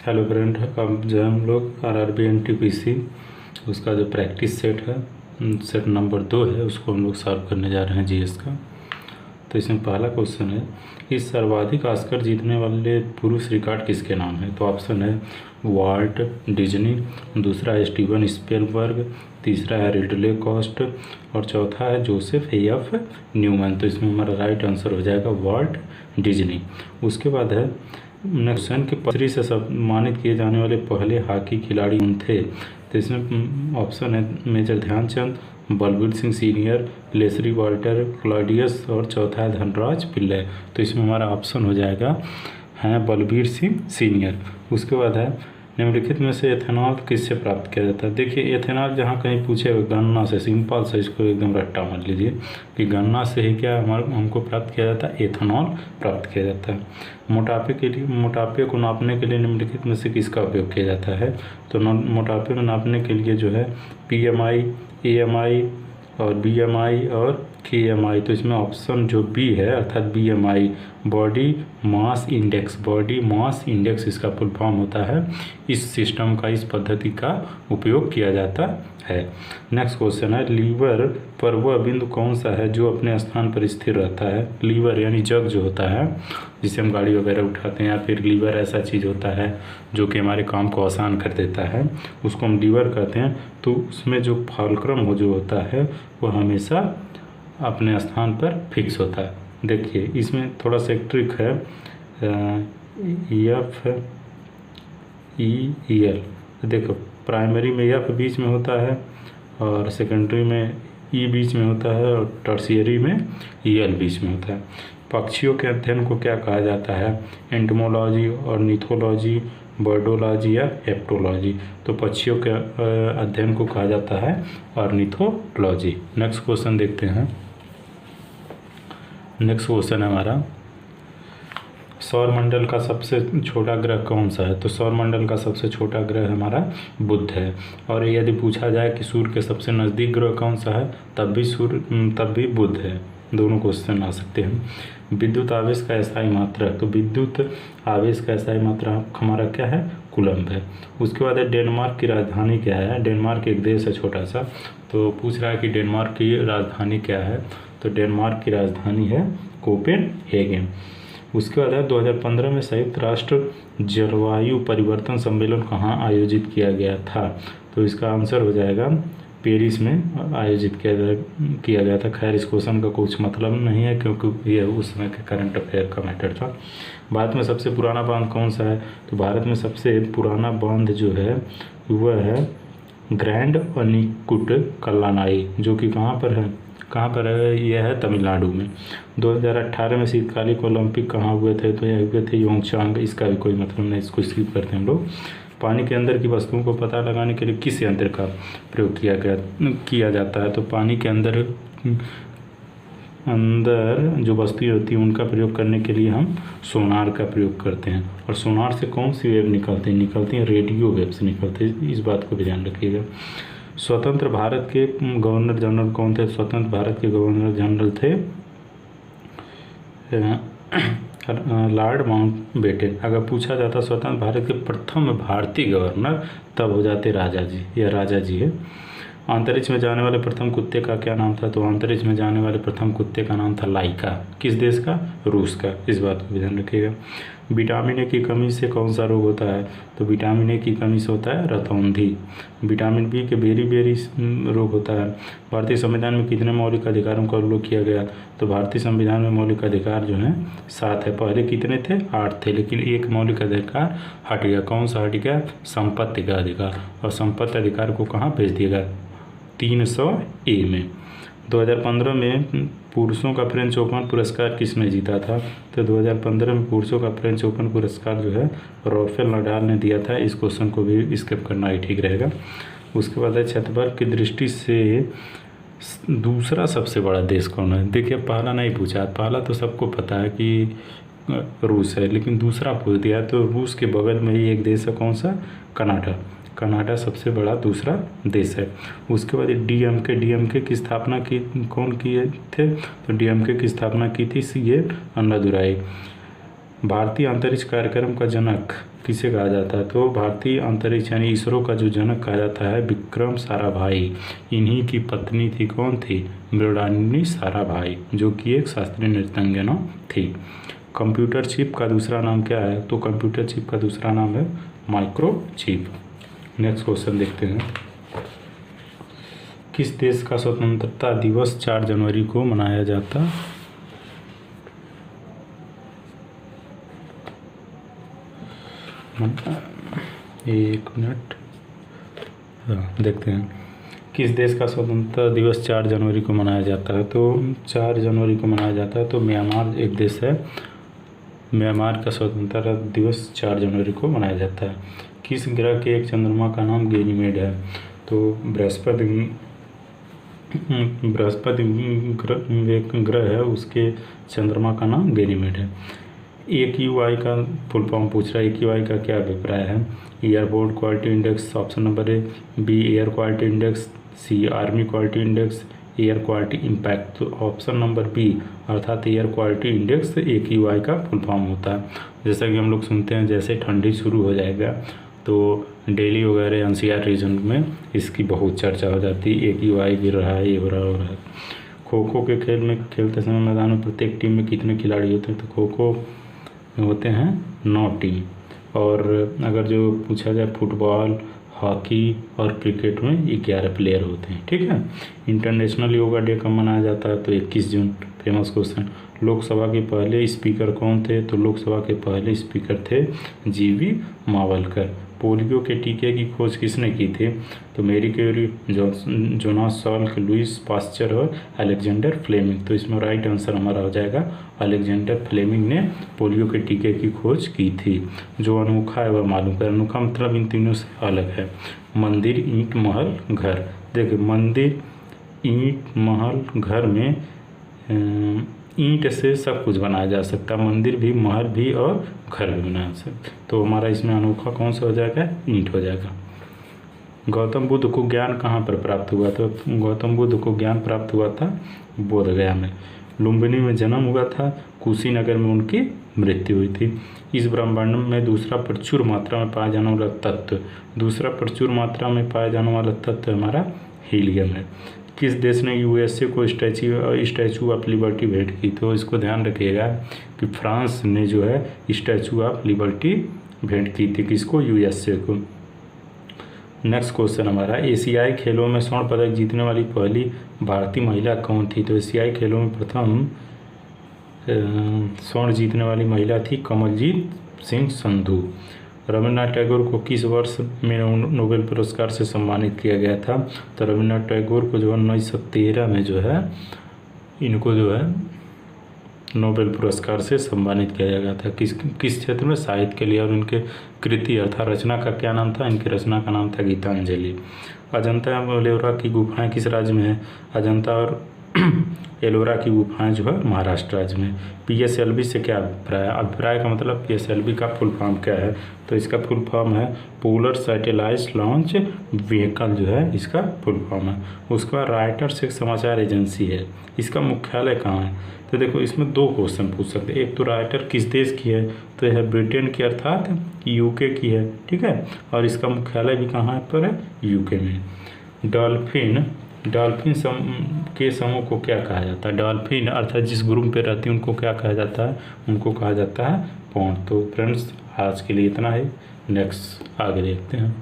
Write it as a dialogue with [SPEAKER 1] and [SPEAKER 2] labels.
[SPEAKER 1] Hello friend, अब जो है हम लोग आरआरबी एनटीपीसी उसका जो प्रैक्टिस सेट है, सेट नंबर 2 है, उसको हम लोग सॉल्व करने जा रहे हैं जीएस का। तो इसमें पहला क्वेश्चन है, इस सर्वाधिक ऑस्कर जीतने वाले पुरुष रिकॉर्ड किसके नाम है? तो ऑप्शन है वाल्ट डिज्नी, दूसरा है स्टीवन स्पीलबर्ग, तीसरा है रिडले कॉस्ट और चौथा है जोसेफ एफ न्यूमैन। तो इसमें हमारा राइट आंसर हो जाएगा वाल्ट डिज्नी। उसके बाद है नेक्सन के पथरी से सम्मानित किए जाने वाले पहले हॉकी खिलाड़ी कौन थे? तो इसमें ऑप्शन है major Dhyan Chand, Balbir Singh senior, Leslie Walter, Claudius और चौथा है धनराज पिल्लै। तो इसमें हमारा ऑप्शन हो जाएगा है बलबीर सिंह सीनियर। उसके बाद है निम्नलिखित में से एथेनॉल किससे प्राप्त किया जाता है? देखिए, एथेनॉल जहाँ कहीं पूछेगा गन्ना से, सिंपल से इसको एकदम रट्टा मान लीजिए कि गन्ना से ही क्या हमको प्राप्त किया जाता है, एथेनॉल प्राप्त किया जाता है। मोटापे के लिए, मोटापे को नापने के लिए निम्नलिखित में से किसका उपयोग किया जाता है? तो मोटापे में नापने के लिए जो है PMI, AMI और BMI और KMI। तो इसमें ऑप्शन जो बी है अर्थात BMI, body mass index, body mass index इसका फुल फॉर्म होता है। इस सिस्टम का, इस पद्धति का उपयोग किया जाता है। नेक्स्ट क्वेश्चन है, लीवर पर वह बिंदु कौन सा है जो अपने स्थान पर स्थिर रहता है? लीवर यानी जग जो होता है जिसे हम गाड़ी वगैरह उठाते हैं, या फिर लीवर ऐसा चीज़ होता है जो कि हमारे काम को आसान कर देता है, उसको हम लीवर कहते हैं। तो उसमें जो फॉलक्रम हो जो होता है वो हमेशा अपने स्थान पर फिक्स होता है। देखिए, इसमें थोड़ा सा एक ट्रिक है, FEL। देखो, प्राइमरी में F बीच में होता है और सेकेंडरी में E बीच में होता है और टर्शियरी में EL बीच में होता है। पक्षियों के अध्ययन को क्या कहा जाता है? एंटोमोलॉजी, ऑर्निथोलॉजी, बर्डोलॉजी या एप्टोलॉजी। तो पक्षियों के अध्ययन को कहा जाता है ऑर्निथोलॉजी। नेक्स्ट क्वेश्चन देखते हैं। नेक्स्ट क्वेश्चन है हमारा, सौरमंडल का सबसे छोटा ग्रह कौन सा है? तो सौरमंडल का सबसे छोटा ग्रह हमारा बुध है। और यदि पूछा जाए कि सूर्य के सबसे नज़दीक ग्रह कौन सा है, तब भी बुध है। दोनों क्वेश्चन आ सकते हैं। विद्युत आवेश का SI मात्रा, तो विद्युत आवेश का SI मात्रा हमारा क्या है? कूलम्ब है। उसके बाद है डेनमार्क की राजधानी क्या है? डेनमार्क एक देश है छोटा सा, तो पूछ रहा है कि डेनमार्क की राजधानी क्या है? तो डेनमार्क की राजधानी है कोपेनहेगन। उसके बाद है 2015 में संयुक्त राष्ट्र जलवायु परिवर्तन सम्मेलन कहाँ आयोजित किया गया था? तो इसका आंसर हो जाएगा पेरिस में आयोजित किया गया था। खैर, इस क्वेश्चन का कुछ मतलब नहीं है क्योंकि ये उस समय के करंट अफेयर का मैटर था। भारत में सबसे पुराना बांध कौन सा है? तो भारत में सबसे पुराना बांध जो है वह है ग्रैंड अनिकुट कल्लानाई, जो कि कहाँ पर है? यह है तमिलनाडु में। 2018 में शीतकालीन ओलंपिक कहाँ हुए थे? तो यह हुए थे योंगचांग। इसका भी कोई मतलब नहीं, इसको स्किप करते हैं हम लोग। पानी के अंदर की वस्तुओं को पता लगाने के लिए किस यंत्र का प्रयोग किया जाता है? तो पानी के अंदर जो वस्तुएं होती हैं उनका प्रयोग करने के लिए हम सोनार का प्रयोग करते हैं। और सोनार से कौन सी वेव निकलती हैं? रेडियो वेव से निकलती है। इस बात को भी ध्यान रखिएगा। स्वतंत्र भारत के गवर्नर जनरल कौन थे? स्वतंत्र भारत के गवर्नर जनरल थे लॉर्ड माउंटबेटन। अगर पूछा जाता स्वतंत्र भारत के प्रथम भारतीय गवर्नर, तब हो जाते राजा जी। यह राजा जी है। अंतरिक्ष में जाने वाले प्रथम कुत्ते का क्या नाम था? तो अंतरिक्ष में जाने वाले प्रथम कुत्ते का नाम था लाइका। किस देश का? रूस का। इस बात को भी ध्यान रखिएगा। विटामिन ए की कमी से कौन सा रोग होता है? तो विटामिन ए की कमी से होता है रतौंधी। विटामिन बी के बेरी रोग होता है। भारतीय संविधान में कितने मौलिक अधिकारों का उल्लेख किया गया? तो भारतीय संविधान में मौलिक अधिकार जो हैं 7 है। पहले कितने थे? 8 थे, लेकिन एक मौलिक अधिकार हट गया। कौन सा हट गया? संपत्ति का अधिकार। और संपत्ति अधिकार को कहाँ भेज दिया गया? 300A में। 2015 में पुरुषों का फ्रेंच ओपन पुरस्कार किसने जीता था? तो 2015 में पुरुषों का फ्रेंच ओपन पुरस्कार जो है राफेल नडाल ने दिया था। इस क्वेश्चन को भी स्किप करना ही ठीक रहेगा। उसके बाद है क्षत्रप की दृष्टि से दूसरा सबसे बड़ा देश कौन है? देखिए, पहला नहीं पूछा, पहला तो सबको पता है कि रूस है, लेकिन दूसरा पूछ दिया। तो रूस के बगल में ही एक देश है, कौन सा? कनाडा। कनाडा सबसे बड़ा दूसरा देश है। उसके बाद डीएमके की स्थापना कौन किए थे? तो डीएमके की स्थापना की थी CA अन्नादुराई। भारतीय अंतरिक्ष कार्यक्रम का जनक किसे कहा जाता है? तो भारतीय अंतरिक्ष यानी इसरो का जो जनक कहा जाता है विक्रम साराभाई। इन्हीं की पत्नी थी, कौन थी? मृणालिनी साराभाई, जो कि एक शास्त्रीय नृत्यांगना थी। कंप्यूटर चिप का दूसरा नाम क्या है? तो कंप्यूटर चिप का दूसरा नाम है माइक्रोचिप। नेक्स्ट क्वेश्चन देखते हैं। किस देश का स्वतंत्रता दिवस 4 जनवरी को मनाया जाता है? एक मिनट, देखते हैं। किस देश का स्वतंत्रता दिवस 4 जनवरी को मनाया जाता है? तो 4 जनवरी को मनाया जाता है तो म्यांमार एक देश है, म्यांमार का स्वतंत्रता दिवस 4 जनवरी को मनाया जाता है। किस ग्रह के एक चंद्रमा का नाम गैनीमेड है? तो बृहस्पति ग्रह है, उसके चंद्रमा का नाम गैनीमेड है। AQI का फुल फॉर्म पूछ रहा है, AQI का क्या अभिप्राय है? Airport quality index option number A, B air quality index, C army quality index, air quality impact. तो ऑप्शन नंबर बी अर्थात एयर क्वालिटी इंडेक्स AQI का फुल फॉर्म होता है। जैसा कि हम लोग सुनते हैं जैसे ठंडी शुरू हो जाएगा तो दिल्ली वगैरह NCR रीजन में इसकी बहुत चर्चा हो जाती है, AQI गिर रहा है, ये हो रहा है। खो खो के खेल में खेलते समय मैदान में प्रत्येक टीम में कितने खिलाड़ी होते हैं? तो खो खो में होते हैं 9 टीम। और अगर जो पूछा जाए फुटबॉल, हॉकी और क्रिकेट में 11 प्लेयर होते हैं। ठीक है। इंटरनेशनल योगा डे कब मनाया जाता है? तो 21 जून। Famous question. लोकसभा के पहले स्पीकर कौन थे? तो लोकसभा के पहले स्पीकर थे GV मावलकर। पोलियो के टीके की खोज किसने की थी? तो Marie Curie, Jonas Salk, Louis Pasteur और अलेक्जेंडर फ्लेमिंग। तो इसमें राइट आंसर हमारा हो जाएगा अलेक्जेंडर फ्लेमिंग ने पोलियो के टीके की खोज की थी। जो अनोखा है वह मालूम कर। अनोखा मतलब इन तीनों से अलग है। मंदिर, ईंट, महल, घर। देखिए मंदिर, ईंट, महल, घर में ईंट से सब कुछ बनाया जा सकता है, मंदिर भी, महल भी और घर भी बनाया जा सकता। तो हमारा इसमें अनोखा कौन सा हो जाएगा? ईंट हो जाएगा। गौतम बुद्ध को ज्ञान कहाँ पर प्राप्त हुआ? तो गौतम बुद्ध को ज्ञान प्राप्त हुआ था बोधगया में। लुम्बिनी में जन्म हुआ था, कुशीनगर में उनकी मृत्यु हुई थी। इस ब्रह्मांड में दूसरा प्रचुर मात्रा में पाया जाने वाला तत्व, दूसरा प्रचुर मात्रा में पाया जाने वाला तत्व हमारा हीलियम है। किस देश ने USA को स्टैचू ऑफ लिबर्टी भेंट की? तो इसको ध्यान रखिएगा कि फ्रांस ने जो है स्टैचू ऑफ लिबर्टी भेंट की थी। किसको? USA को। नेक्स्ट क्वेश्चन हमारा, एशियाई खेलों में स्वर्ण पदक जीतने वाली पहली भारतीय महिला कौन थी? तो एशियाई खेलों में प्रथम स्वर्ण जीतने वाली महिला थी कमलजीत सिंह संधू। रविन्द्रनाथ टैगोर को किस वर्ष में नोबेल पुरस्कार से सम्मानित किया गया था? तो रविन्द्रनाथ टैगोर को जो 1913 में जो है इनको जो है नोबेल पुरस्कार से सम्मानित किया गया था। किस क्षेत्र में? साहित्य के लिए। और इनके कृति अर्थात रचना का क्या नाम था? इनकी रचना का नाम था गीतांजलि। अजंता और एलोरा की गुफाएं किस राज्य में है? अजंता और एलोरा की गुफाएं जो है महाराष्ट्र राज्य में। PSLV से क्या अभिप्राय? अभिप्राय का मतलब PSLV का फुल फॉर्म क्या है? तो इसका फुल फॉर्म है पोलर सैटेलाइट लॉन्च व्हीकल, जो है इसका फुल फॉर्म है। उसका राइटर्स एक समाचार एजेंसी है। इसका मुख्यालय कहाँ है? तो देखो इसमें 2 क्वेश्चन पूछ सकते हैं। एक तो राइटर किस देश की है? तो यह ब्रिटेन की अर्थात UK की है। ठीक है। और इसका मुख्यालय भी कहाँ पर है? UK में। डॉल्फिन के समूह को क्या कहा जाता है? डॉल्फिन अर्थात जिस ग्रुप पे रहती है उनको क्या कहा जाता है? उनको कहा जाता है पॉन्ड। तो फ्रेंड्स आज के लिए इतना ही, नेक्स्ट आगे देखते हैं।